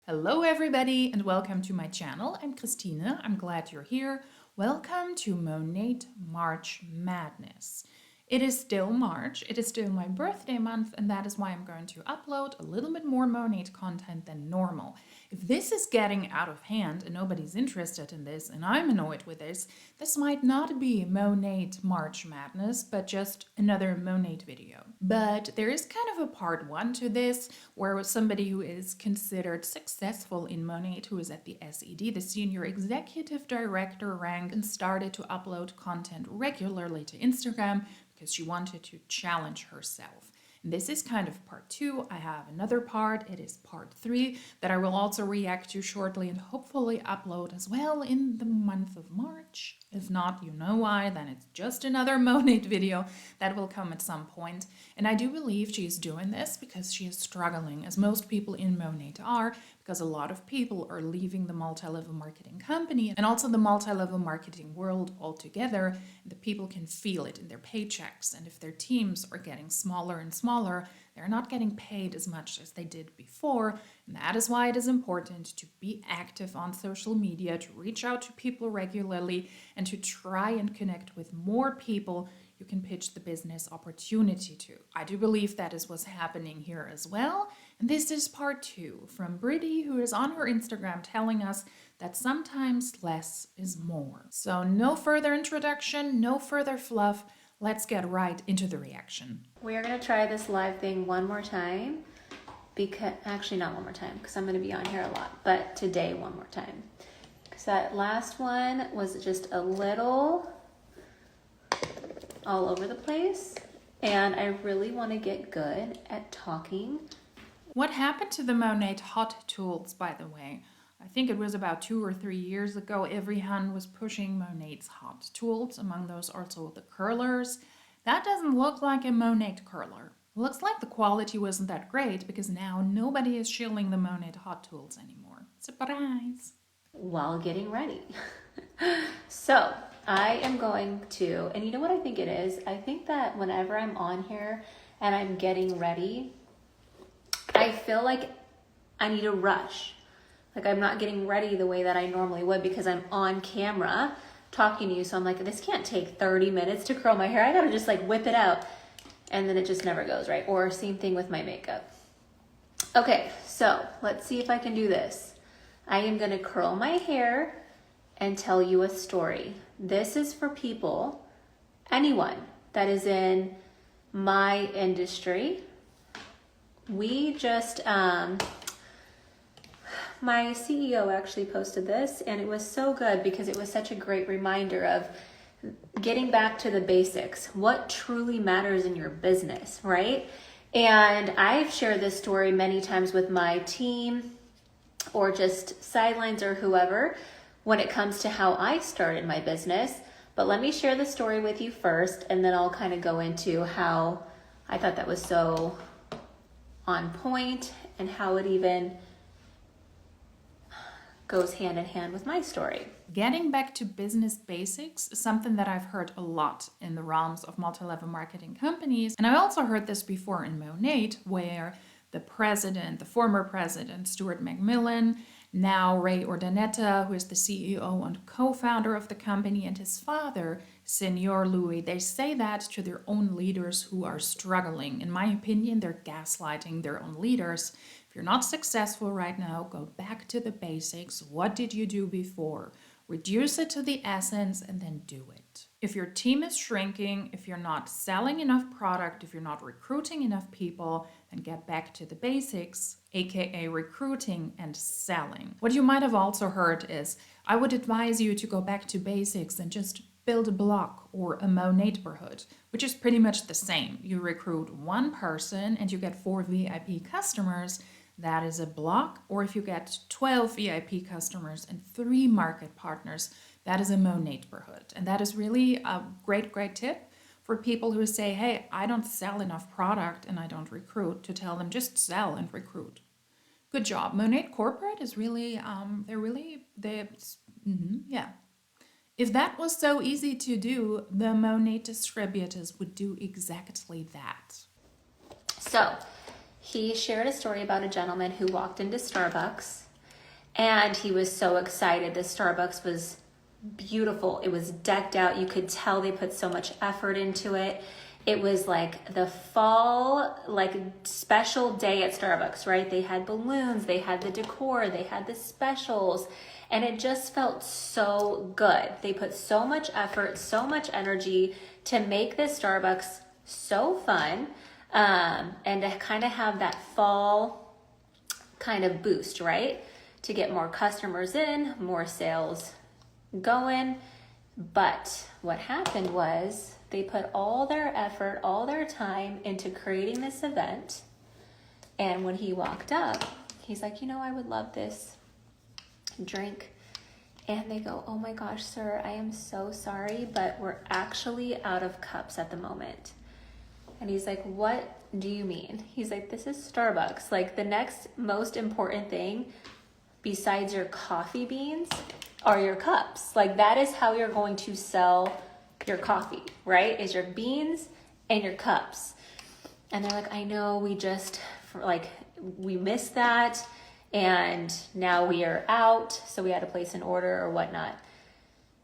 Hello everybody and welcome to my channel. I'm Christine. I'm glad you're here. Welcome to Monat March Madness. It is still March, it is still my birthday month, and that is why I'm going to upload a little bit more Monat content than normal. If this is getting out of hand and nobody's interested in this and I'm annoyed with this might not be Monat March Madness, but just another Monat video. But there is kind of a part one to this, where somebody who is considered successful in Monat, who is at the SED, the Senior Executive Director rank, and started to upload content regularly to Instagram because she wanted to challenge herself. And this is kind of part two. I have another part, it is part three, that I will also react to shortly and hopefully upload as well in the month of March. If not, you know why, then it's just another Monat video that will come at some point. And I do believe she is doing this because she is struggling, as most people in Monat are, because a lot of people are leaving the multi-level marketing company and also the multi-level marketing world altogether. The people can feel it in their paychecks, and if their teams are getting smaller and smaller, they're not getting paid as much as they did before. And that is why it is important to be active on social media, to reach out to people regularly, and to try and connect with more people you can pitch the business opportunity to. I do believe that is what's happening here as well. And this is part two from Brittany, who is on her Instagram telling us that sometimes less is more. So no further introduction, no further fluff. Let's get right into the reaction. We are going to try this live thing one more time, because actually not one more time because I'm going to be on here a lot, but today one more time. Because that last one was just a little all over the place, and I really want to get good at talking. What happened to the Monat hot tools, by the way? I think it was about 2 or 3 years ago, everyone was pushing Monat's hot tools, among those also the curlers. That doesn't look like a Monat curler. It looks like the quality wasn't that great because now nobody is shilling the Monat hot tools anymore. Surprise! While getting ready. So I am going to, and you know what I think it is? I think that whenever I'm on here and I'm getting ready, I feel like I need a rush. Like I'm not getting ready the way that I normally would because I'm on camera talking to you. So I'm like, this can't take 30 minutes to curl my hair. I gotta just like whip it out. And then it just never goes, right? Or same thing with my makeup. Okay, so let's see if I can do this. I am gonna curl my hair and tell you a story. This is for people, anyone that is in my industry. We just, my CEO actually posted this, and it was so good because it was such a great reminder of getting back to the basics, what truly matters in your business, right? And I've shared this story many times with my team or just sidelines or whoever when it comes to how I started my business. But let me share the story with you first, and then I'll kind of go into how I thought that was so on point and how it even goes hand in hand with my story. Getting back to business basics is something that I've heard a lot in the realms of multi-level marketing companies. And I also heard this before in Monat, where the president, the former president, Stuart McMillan, now Ray Urdaneta, who is the CEO and co-founder of the company, and his father, Senor Louis, they say that to their own leaders who are struggling. In my opinion, they're gaslighting their own leaders. If you're not successful right now, go back to the basics. What did you do before? Reduce it to the essence and then do it. If your team is shrinking, if you're not selling enough product, if you're not recruiting enough people, then get back to the basics, aka recruiting and selling. What you might have also heard is, I would advise you to go back to basics and just build a block or a Monat-borhood, which is pretty much the same. You recruit one person and you get 4 VIP customers. That is a block. Or if you get 12 VIP customers and 3 market partners, that is a Monat-borhood. And that is really a great tip for people who say, hey, I don't sell enough product and I don't recruit, to tell them just sell and recruit. Good job. Monat Corporate is really, yeah. If that was so easy to do, the Monat distributors would do exactly that. So he shared a story about a gentleman who walked into Starbucks And he was so excited. The Starbucks was beautiful. It was decked out. You could tell they put so much effort into it. It was like the fall, like special day at Starbucks, right? They had balloons, they had the decor, they had the specials, and it just felt so good. They put so much effort, so much energy to make this Starbucks so fun, and to kind of have that fall kind of boost, right? To get more customers in, more sales going. But what happened was they put all their effort, all their time into creating this event. And when he walked up, he's like, I would love this drink. And they go, oh my gosh, sir, I am so sorry, but we're actually out of cups at the moment. And he's like, what do you mean? He's like, this is Starbucks. Like, the next most important thing besides your coffee beans are your cups. Like, that is how you're going to sell your coffee, right? Is your beans and your cups. And they're like, I know, we missed that, and now we are out, so we had to place an order or whatnot.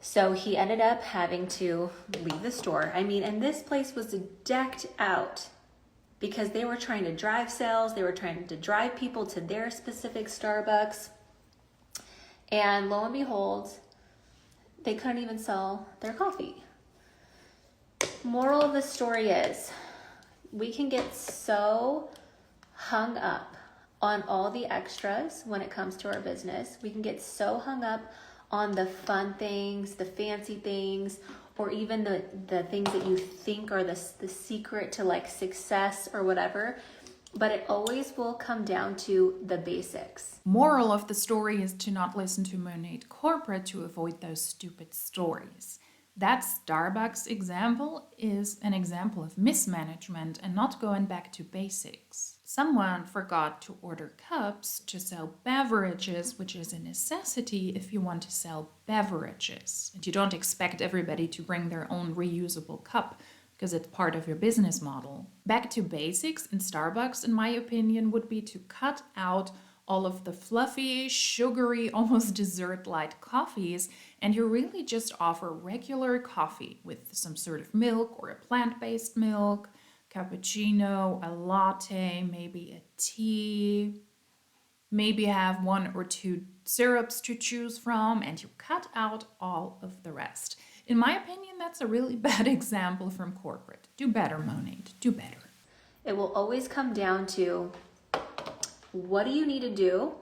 So he ended up having to leave the store. And this place was decked out because they were trying to drive sales. They were trying to drive people to their specific Starbucks. And lo and behold, they couldn't even sell their coffee. Moral of the story is, we can get so hung up on all the extras when it comes to our business. We can get so hung up on the fun things, the fancy things, or even the things that you think are the secret to like success or whatever. But it always will come down to the basics. Moral of the story is to not listen to Monat corporate to avoid those stupid stories. That Starbucks example is an example of mismanagement and not going back to basics. Someone forgot to order cups to sell beverages, which is a necessity if you want to sell beverages. And you don't expect everybody to bring their own reusable cup because it's part of your business model. Back to basics in Starbucks, in my opinion, would be to cut out all of the fluffy, sugary, almost dessert-like coffees, and you really just offer regular coffee with some sort of milk or a plant-based milk, cappuccino, a latte, maybe a tea, maybe have 1 or 2 syrups to choose from, and you cut out all of the rest. In my opinion, that's a really bad example from corporate. Do better, Monat. Do better. It will always come down to, what do you need to do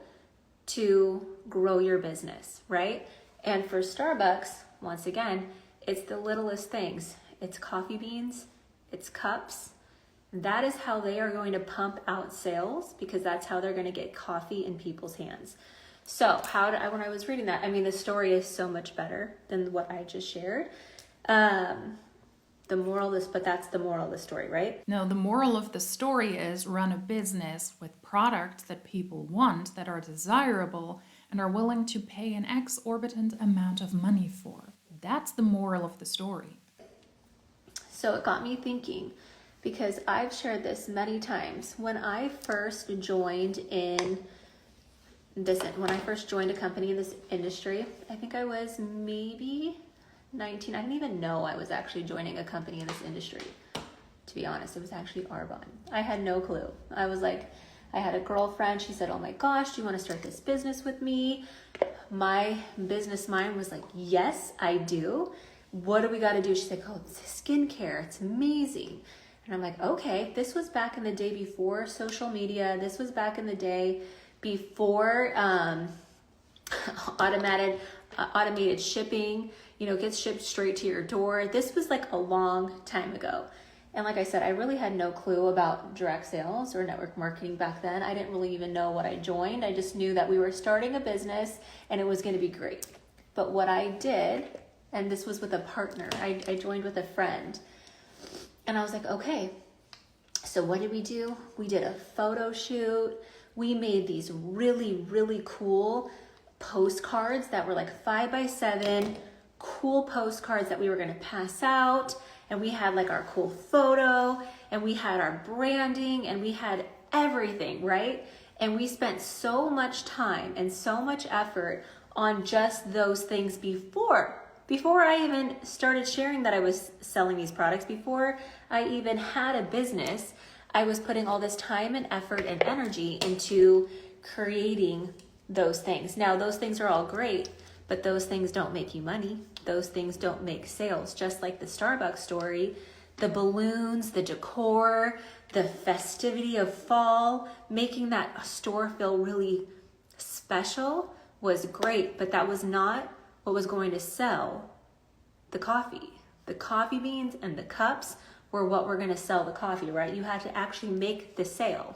to grow your business, right? And for Starbucks, once again, it's the littlest things. It's coffee beans, it's cups. That is how they are going to pump out sales, because that's how they're going to get coffee in people's hands. So when I was reading that, the story is so much better than what I just shared. But that's the moral of the story, right? No, the moral of the story is run a business with products that people want, that are desirable, and are willing to pay an exorbitant amount of money for. That's the moral of the story. So it got me thinking, because I've shared this many times. When I first joined a company in this industry, I think I was maybe 19. I didn't even know I was actually joining a company in this industry. To be honest, it was actually Arbonne. I had no clue. I had a girlfriend. She said, oh my gosh, do you want to start this business with me? My business mind was like, yes, I do. What do we got to do? She's like, oh, it's skincare. It's amazing. And I'm like, okay. This was back in the day before social media. This was back in the day before automated shipping, gets shipped straight to your door. This was like a long time ago. And like I said, I really had no clue about direct sales or network marketing back then. I didn't really even know what I joined. I just knew that we were starting a business and it was going to be great. But what I did, and this was with a partner, I joined with a friend. And I was like, okay, so what did we do? We did a photo shoot. We made these really, really cool postcards that were like 5x7, cool postcards that we were going to pass out. And we had like our cool photo, and we had our branding, and we had everything, right? And we spent so much time and so much effort on just those things before I even started sharing that I was selling these products, before I even had a business. I was putting all this time and effort and energy into creating those things. Now, those things are all great, but those things don't make you money. Those things don't make sales. Just like the Starbucks story, the balloons, the decor, the festivity of fall, making that store feel really special was great, but that was not what was going to sell the coffee. The coffee beans and the cups were what were going to sell the coffee, right? You had to actually make the sale.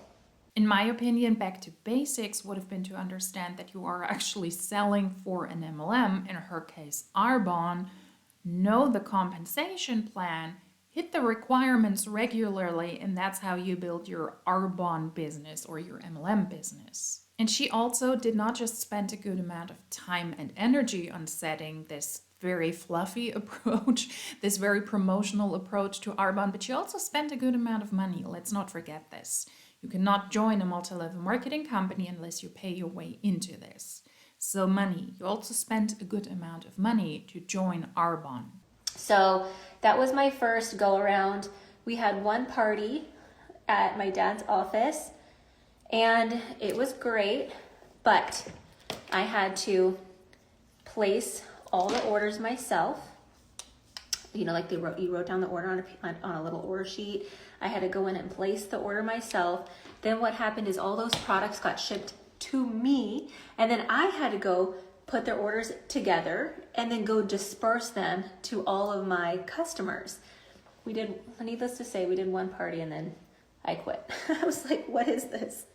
In my opinion, back to basics would have been to understand that you are actually selling for an MLM, in her case Arbonne, know the compensation plan, hit the requirements regularly, and that's how you build your Arbonne business or your MLM business. And she also did not just spend a good amount of time and energy on setting this very fluffy approach, this very promotional approach to Arbonne, but she also spent a good amount of money. Let's not forget this. You cannot join a multi-level marketing company unless you pay your way into this. So money. You also spent a good amount of money to join Arbonne. So that was my first go around. We had one party at my dad's office and it was great, but I had to place all the orders myself. You know, like you wrote down the order on a little order sheet. I had to go in and place the order myself. Then what happened is all those products got shipped to me, and then I had to go put their orders together and then go disperse them to all of my customers. Needless to say, we did one party and then I quit. I was like, what is this?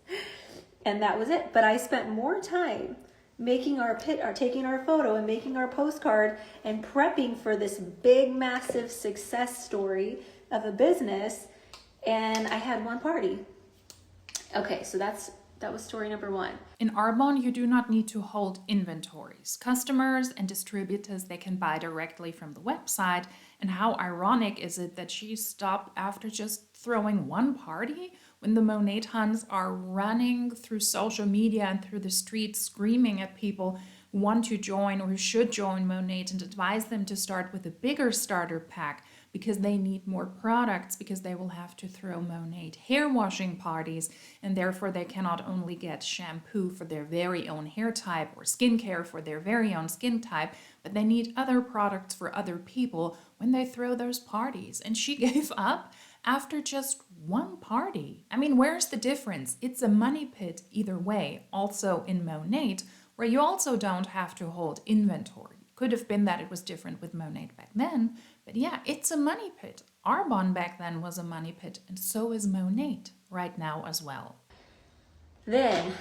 And that was it. But I spent more time making taking our photo and making our postcard and prepping for this big, massive success story of a business. And I had one party. Okay, so that was story number one. In Arbonne, you do not need to hold inventories. Customers and distributors, they can buy directly from the website. And how ironic is it that she stopped after just throwing one party when the Monat Huns are running through social media and through the streets screaming at people who want to join or who should join Monat and advise them to start with a bigger starter pack because they need more products, because they will have to throw Monat hair washing parties, and therefore they cannot only get shampoo for their very own hair type or skincare for their very own skin type, but they need other products for other people when they throw those parties. And she gave up after just one party. I mean, where's the difference? It's a money pit either way, also in Monat, where you also don't have to hold inventory. Could have been that it was different with Monat back then, but yeah, it's a money pit. Arbonne back then was a money pit, and so is Monat right now as well. Then,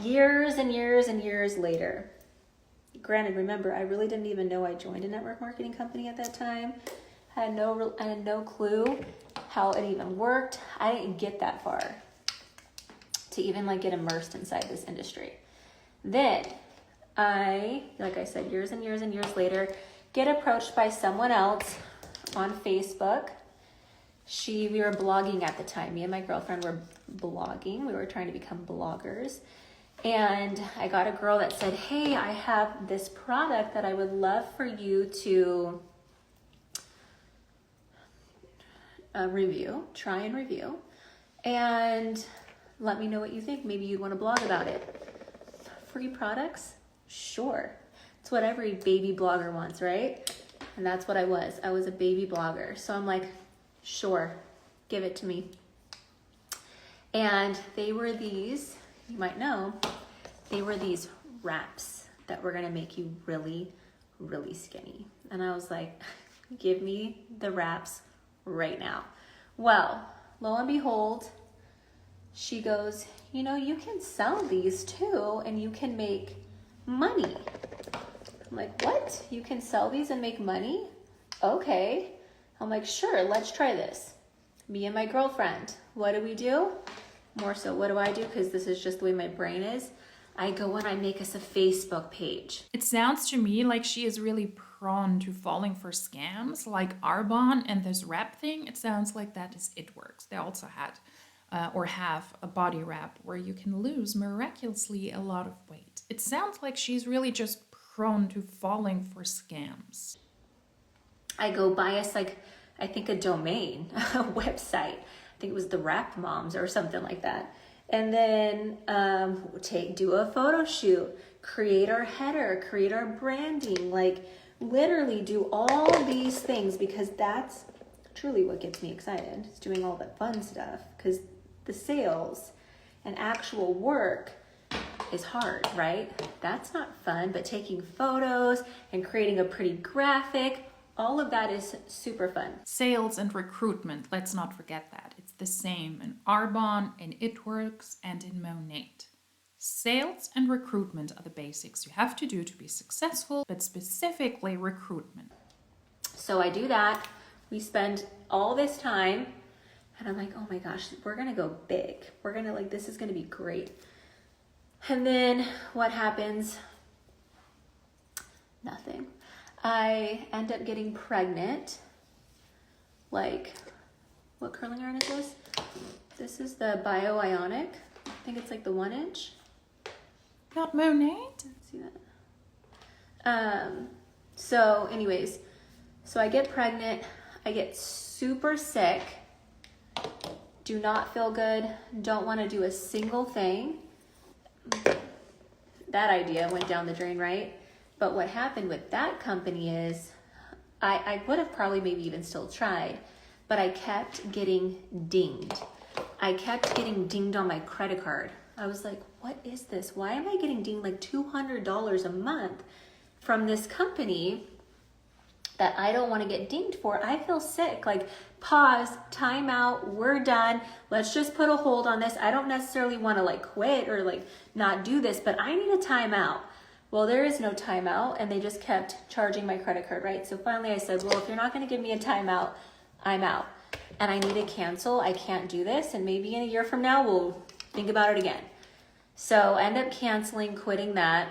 years and years and years later, granted, remember, I really didn't even know I joined a network marketing company at that time. I had no clue how it even worked. I didn't get that far to even get immersed inside this industry. Then like I said, years and years and years later, get approached by someone else on Facebook. We were blogging at the time. Me and my girlfriend were blogging. We were trying to become bloggers. And I got a girl that said, hey, I have this product that I would love for you to try and review, and let me know what you think. Maybe you want to blog about it. Free products? Sure. It's what every baby blogger wants, right? And that's what I was. I was a baby blogger. So I'm like, sure, give it to me. And they were these, you might know, they were these wraps that were going to make you really, really skinny. And I was like, give me the wraps right now. Well, lo and behold, she goes, you can sell these too and you can make money. I'm like, what? You can sell these and make money? Okay. I'm like, sure, let's try this. Me and my girlfriend, what do? More so, what do I do? Because this is just the way my brain is. I go and I make us a Facebook page. It sounds to me like she is really prone to falling for scams like Arbonne and this rap thing. It sounds like that is It Works. They also had or have a body wrap where you can lose miraculously a lot of weight. It sounds like she's really just prone to falling for scams. I go bias like, I think a domain, a website. I think it was the Wrap Moms or something like that. And then do a photo shoot, create our header, create our branding, like literally do all these things, because that's truly what gets me excited, is doing all the fun stuff, because the sales and actual work is hard, right? That's not fun, but taking photos and creating a pretty graphic, all of that is super fun. Sales and recruitment, let's not forget that. It's the same in Arbonne, in It Works, and in Monat. Sales and recruitment are the basics you have to do to be successful, but specifically recruitment. So I do that. We spend all this time, and I'm like, oh my gosh, we're gonna go big. We're gonna this is gonna be great. And then what happens? Nothing. I end up getting pregnant. Like, what curling iron is this? This is the Bio-Ionic. I think it's like the 1 inch. Not Monat? See that? So anyways, so I get pregnant. I get super sick. Do not feel good. Don't want to do a single thing. That idea went down the drain, right? But what happened with that company is I would have probably maybe even still tried, but I kept getting dinged. I kept getting dinged on my credit card. I was like, what is this? Why am I getting dinged like $200 a month from this company that I don't want to get dinged for? I feel sick. Like, pause, time out, we're done. Let's just put a hold on this. I don't necessarily want to quit or not do this, but I need a timeout. Well, there is no timeout, and they just kept charging my credit card, right? So finally I said, well, if you're not going to give me a timeout, I'm out. And I need to cancel. I can't do this. And maybe in a year from now, we'll think about it again. So I end up canceling, quitting that,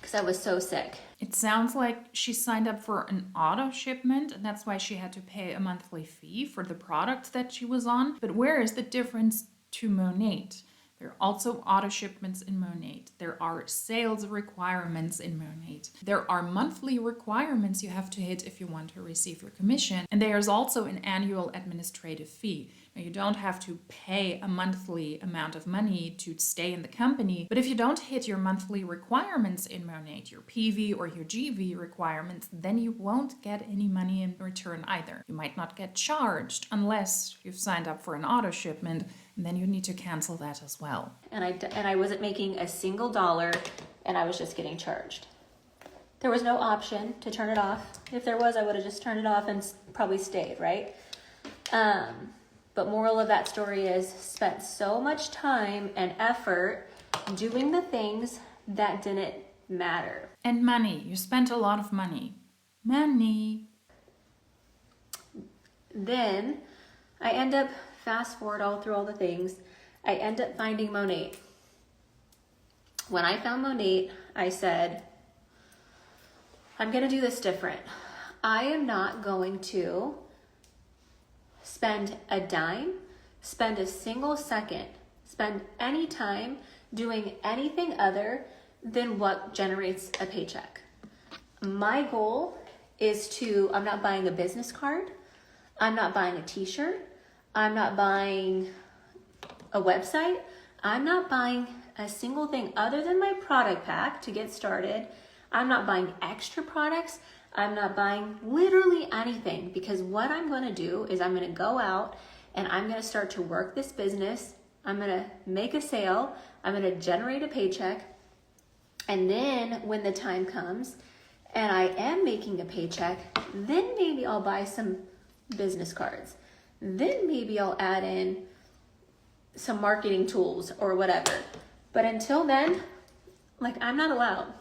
because I was so sick. It sounds like she signed up for an auto shipment, and that's why she had to pay a monthly fee for the product that she was on. But where is the difference to Monat? There are also auto shipments in Monat. There are sales requirements in Monat. There are monthly requirements you have to hit if you want to receive your commission. And there's also an annual administrative fee. Now, you don't have to pay a monthly amount of money to stay in the company, but if you don't hit your monthly requirements in Monat, your PV or your GV requirements, then you won't get any money in return either. You might not get charged unless you've signed up for an auto shipment, and then you need to cancel that as well. And I wasn't making a single dollar, and I was just getting charged. There was no option to turn it off. If there was, I would have just turned it off and probably stayed, right? But moral of that story is, spent so much time and effort doing the things that didn't matter. And money. You spent a lot of money. Money. Then I end up, fast forward all through all the things, I end up finding Monat. When I found Monat, I said, I'm going to do this different. I am not going to spend a dime, spend a single second, spend any time doing anything other than what generates a paycheck. My goal is I'm not buying a business card. I'm not buying a t-shirt. I'm not buying a website. I'm not buying a single thing other than my product pack to get started. I'm not buying extra products. I'm not buying literally anything, because what I'm going to do is I'm going to go out and I'm going to start to work this business. I'm going to make a sale. I'm going to generate a paycheck. And then when the time comes and I am making a paycheck, then maybe I'll buy some business cards. Then maybe I'll add in some marketing tools or whatever. But until then, I'm not allowed.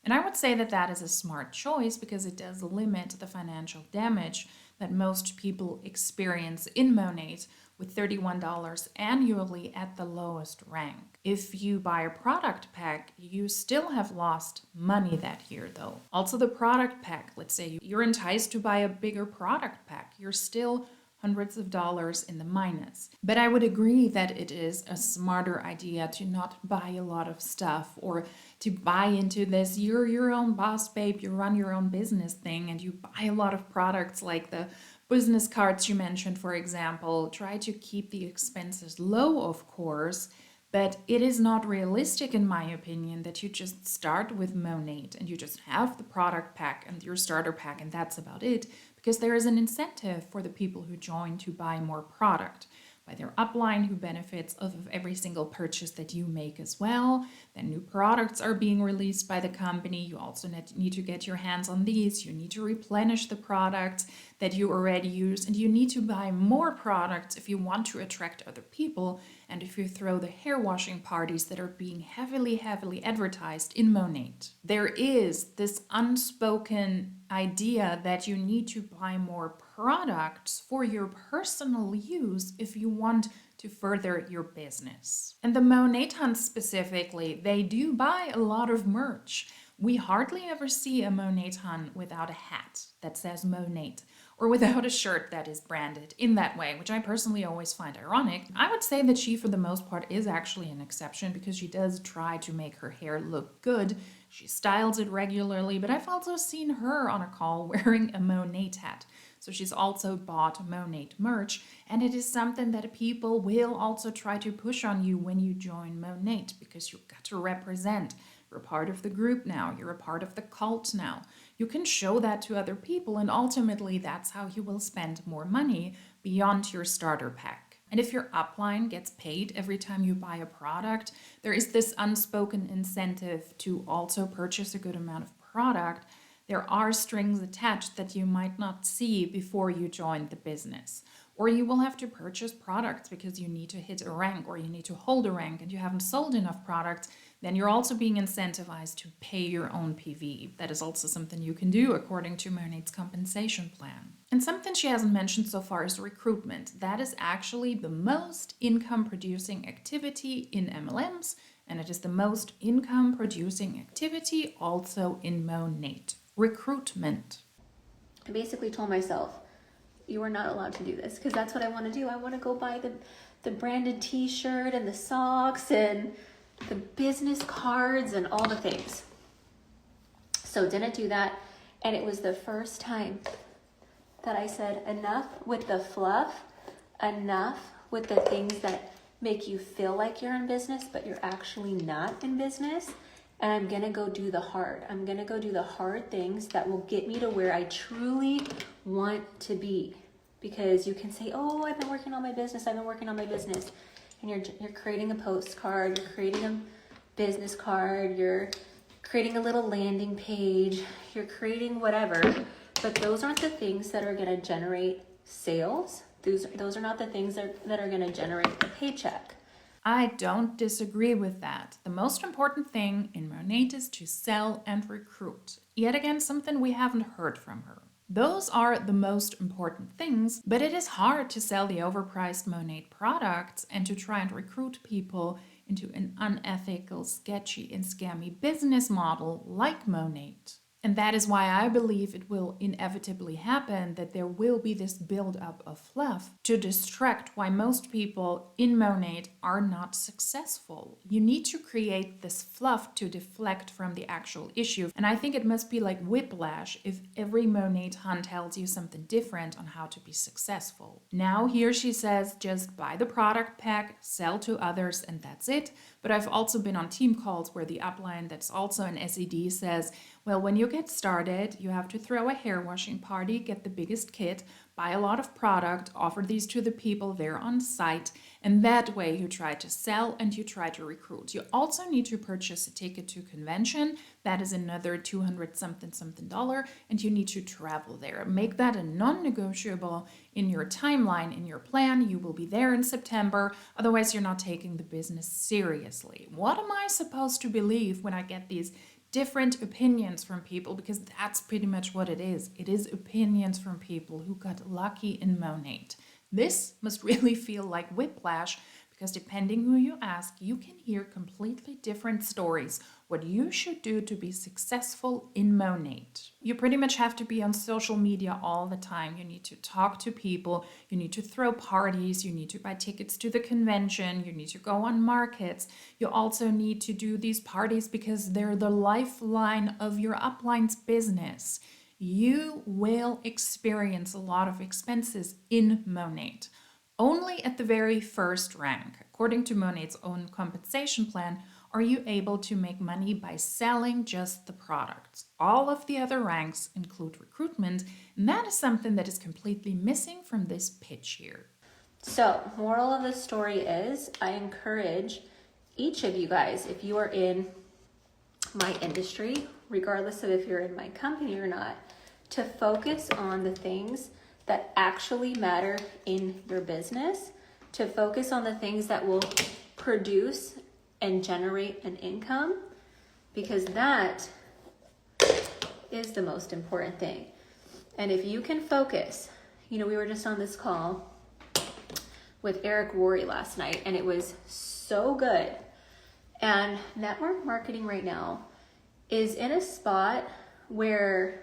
And I would say that that is a smart choice, because it does limit the financial damage that most people experience in Monat with $31 annually at the lowest rank. If you buy a product pack, you still have lost money that year though. Also the product pack, let's say you're enticed to buy a bigger product pack, you're still hundreds of dollars in the minus. But I would agree that it is a smarter idea to not buy a lot of stuff, or to buy into this you're your own boss, babe, you run your own business thing, and you buy a lot of products like the business cards you mentioned, for example. Try to keep the expenses low, of course, but it is not realistic, in my opinion, that you just start with Monat and you just have the product pack and your starter pack and that's about it, because there is an incentive for the people who join to buy more product by their upline, who benefits off of every single purchase that you make as well. Then new products are being released by the company. You also need to get your hands on these. You need to replenish the products that you already use, and you need to buy more products if you want to attract other people, and if you throw the hair washing parties that are being heavily advertised in Monat. There is this unspoken idea that you need to buy more products for your personal use if you want to further your business. And the Monat hunts specifically, they do buy a lot of merch. We hardly ever see a Monat hunt without a hat that says Monat, or without a shirt that is branded in that way, which I personally always find ironic. I would say that she, for the most part, is actually an exception, because she does try to make her hair look good. She styles it regularly, but I've also seen her on a call wearing a Monat hat. So she's also bought Monat merch, and it is something that people will also try to push on you when you join Monat, because you've got to represent. You're a part of the group now. You're a part of the cult now. You can show that to other people, and ultimately that's how you will spend more money beyond your starter pack. And if your upline gets paid every time you buy a product, there is this unspoken incentive to also purchase a good amount of product. There are strings attached that you might not see before you join the business. Or you will have to purchase products because you need to hit a rank, or you need to hold a rank and you haven't sold enough products. Then you're also being incentivized to pay your own PV. That is also something you can do according to Monat's compensation plan. And something she hasn't mentioned so far is recruitment. That is actually the most income producing activity in MLMs, and it is the most income producing activity also in Monat. Recruitment. I basically told myself, you are not allowed to do this, because that's what I want to do. I want to go buy the branded t-shirt and the socks and the business cards and all the things. So didn't do that. And it was the first time that I said, enough with the fluff, enough with the things that make you feel like you're in business, but you're actually not in business. And I'm going to go do the hard. I'm going to go do the hard things that will get me to where I truly want to be. Because you can say, oh, I've been working on my business. I've been working on my business. And you're creating a postcard. You're creating a business card. You're creating a little landing page. You're creating whatever. But those aren't the things that are going to generate sales. Those are not the things that are going to generate a paycheck. I don't disagree with that. The most important thing in Monat is to sell and recruit. Yet again, something we haven't heard from her. Those are the most important things, but it is hard to sell the overpriced Monat products and to try and recruit people into an unethical, sketchy, and scammy business model like Monat. And that is why I believe it will inevitably happen, that there will be this build-up of fluff to distract why most people in Monat are not successful. You need to create this fluff to deflect from the actual issue. And I think it must be like whiplash if every Monat hunt tells you something different on how to be successful. Now here she says, just buy the product pack, sell to others, and that's it. But I've also been on team calls where the upline that's also an SED says, well, when you get started, you have to throw a hair washing party, get the biggest kit, buy a lot of product, offer these to the people there on site, and that way you try to sell and you try to recruit. You also need to purchase a ticket to convention. That is another $200 something, and you need to travel there. Make that a non-negotiable in your timeline, in your plan. You will be there in September, otherwise you're not taking the business seriously. What am I supposed to believe when I get these different opinions from people? Because that's pretty much what it is. It is opinions from people who got lucky in Monat. This must really feel like whiplash, because depending who you ask, you can hear completely different stories what you should do to be successful in Monat. You pretty much have to be on social media all the time. You need to talk to people, you need to throw parties, you need to buy tickets to the convention, you need to go on markets. You also need to do these parties because they're the lifeline of your upline's business. You will experience a lot of expenses in Monat. Only at the very first rank, according to Monat's own compensation plan, are you able to make money by selling just the products. All of the other ranks include recruitment, and that is something that is completely missing from this pitch here. So, moral of the story is I encourage each of you guys, if you are in my industry, regardless of if you're in my company or not, to focus on the things that actually matter in your business, to focus on the things that will produce and generate an income, because that is the most important thing. And if you can focus, we were just on this call with Eric Worre last night, and it was so good. And network marketing right now is in a spot where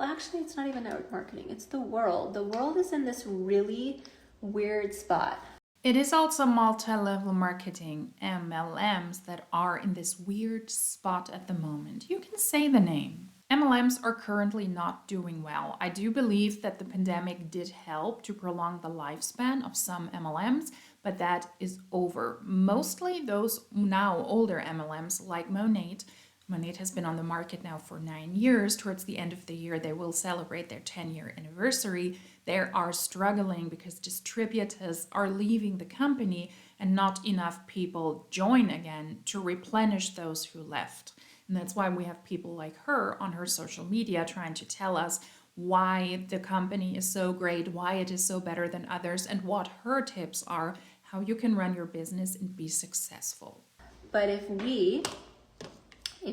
actually it's not even network marketing, it's the world. The world is in this really weird spot. It is also multi-level marketing, MLMs, that are in this weird spot at the moment. You can say the name. MLMs are currently not doing well. I do believe that the pandemic did help to prolong the lifespan of some MLMs, but that is over. Mostly those now older MLMs like Monat. Monat has been on the market now for 9 years. Towards the end of the year, they will celebrate their 10-year anniversary. They are struggling because distributors are leaving the company and not enough people join again to replenish those who left. And that's why we have people like her on her social media trying to tell us why the company is so great, why it is so better than others, and what her tips are, how you can run your business and be successful. But if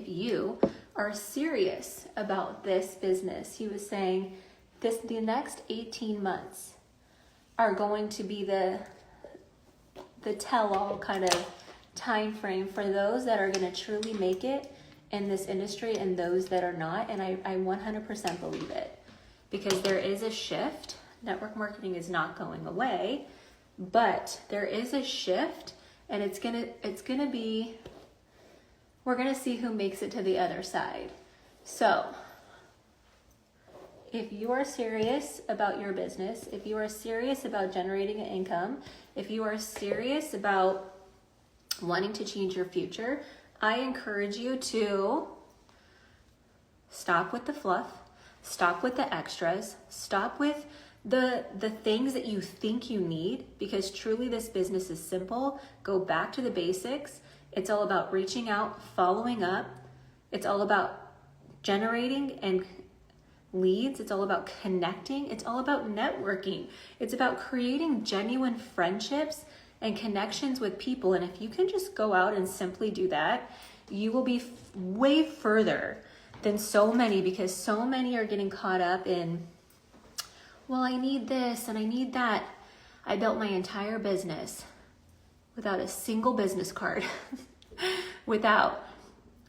you are serious about this business, he was saying the next 18 months are going to be the tell-all kind of time frame for those that are going to truly make it in this industry and those that are not. And I 100% believe it, because there is a shift. Network marketing is not going away, but there is a shift, and it's gonna be, we're gonna see who makes it to the other side. So if you are serious about your business, if you are serious about generating an income, if you are serious about wanting to change your future, I encourage you to stop with the fluff, stop with the extras, stop with the things that you think you need, because truly this business is simple. Go back to the basics. It's all about reaching out, following up. It's all about generating and leads. It's all about connecting. It's all about networking. It's about creating genuine friendships and connections with people. And if you can just go out and simply do that, you will be way further than so many, because so many are getting caught up in, well, I need this and I need that. I built my entire business without a single business card, without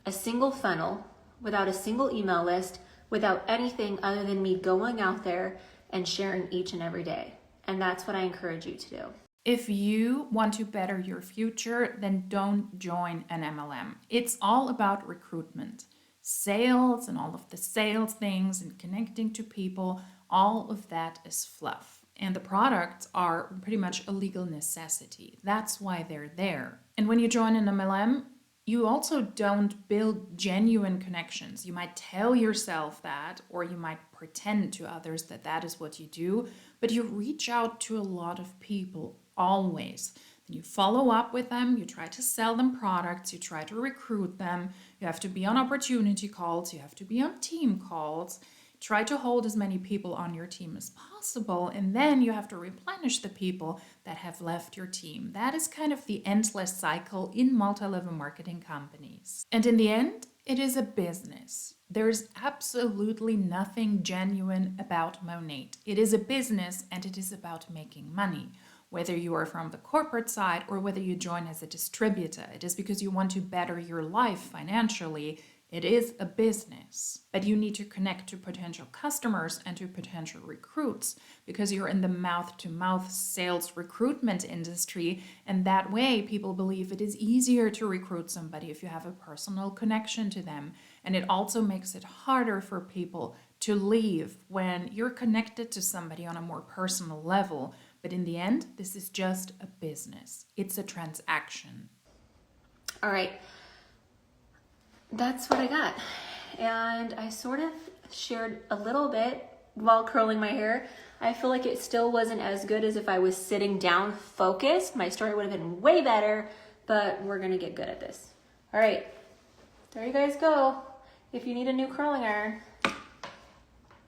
a single funnel, without a single email list, without anything other than me going out there and sharing each and every day. And that's what I encourage you to do. If you want to better your future, then don't join an MLM. It's all about recruitment, sales, and all of the sales things and connecting to people. All of that is fluff. And the products are pretty much a legal necessity. That's why they're there. And when you join an MLM, you also don't build genuine connections. You might tell yourself that, or you might pretend to others that that is what you do, but you reach out to a lot of people always. Then you follow up with them, you try to sell them products, you try to recruit them, you have to be on opportunity calls, you have to be on team calls. Try to hold as many people on your team as possible, and then you have to replenish the people that have left your team. That is kind of the endless cycle in multi-level marketing companies. And in the end, it is a business. There's absolutely nothing genuine about Monat. It is a business and it is about making money. Whether you are from the corporate side or whether you join as a distributor, it is because you want to better your life financially. It is a business, but you need to connect to potential customers and to potential recruits because you're in the mouth-to-mouth sales recruitment industry, and that way people believe it is easier to recruit somebody if you have a personal connection to them. And it also makes it harder for people to leave when you're connected to somebody on a more personal level. But in the end, this is just a business. It's a transaction. All right. That's what I got. And I sort of shared a little bit while curling my hair. I feel like it still wasn't as good as if I was sitting down focused. My story would have been way better, but we're going to get good at this. All right. There you guys go. If you need a new curling iron,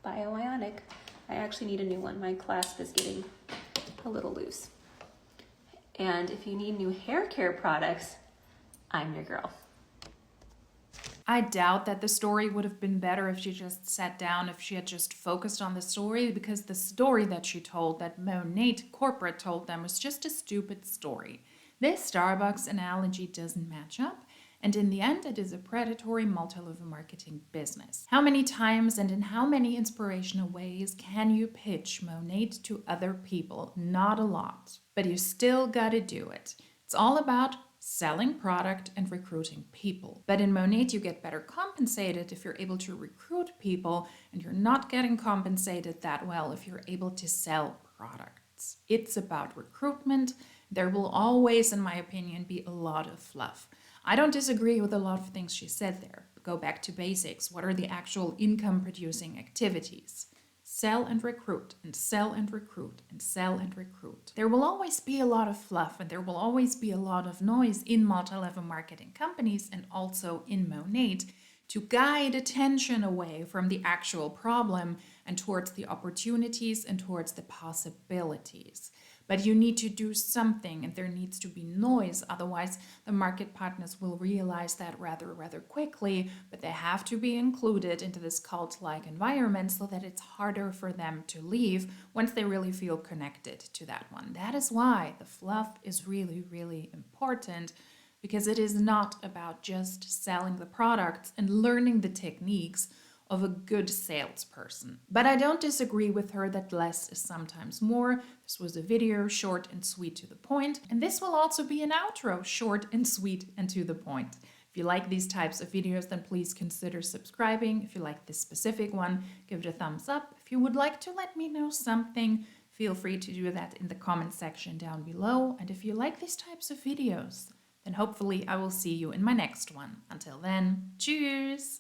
Bioionic. I actually need a new one. My clasp is getting a little loose. And if you need new hair care products, I'm your girl. I doubt that the story would have been better if she just sat down, if she had just focused on the story, because the story that she told, that Monat corporate told them, was just a stupid story. This Starbucks analogy doesn't match up, and in the end, it is a predatory multi-level marketing business. How many times and in how many inspirational ways can you pitch Monat to other people? Not a lot, but you still gotta do it. It's all about selling product and recruiting people. But in Monat, you get better compensated if you're able to recruit people, and you're not getting compensated that well if you're able to sell products. It's about recruitment. There will always, in my opinion, be a lot of fluff. I don't disagree with a lot of things she said there. Go back to basics. What are the actual income producing activities? Sell and recruit, and sell and recruit, and sell and recruit. There will always be a lot of fluff, and there will always be a lot of noise in multi-level marketing companies and also in Monat to guide attention away from the actual problem and towards the opportunities and towards the possibilities. But you need to do something, and there needs to be noise. Otherwise, the market partners will realize that rather quickly, but they have to be included into this cult-like environment so that it's harder for them to leave once they really feel connected to that one. That is why the fluff is really important, because it is not about just selling the products and learning the techniques of a good salesperson. But I don't disagree with her that less is sometimes more. This was a video, short and sweet to the point, and this will also be an outro, short and sweet and to the point. If you like these types of videos, then please consider subscribing. If you like this specific one, give it a thumbs up. If you would like to let me know something, feel free to do that in the comment section down below. And if you like these types of videos, then hopefully I will see you in my next one. Until then, cheers!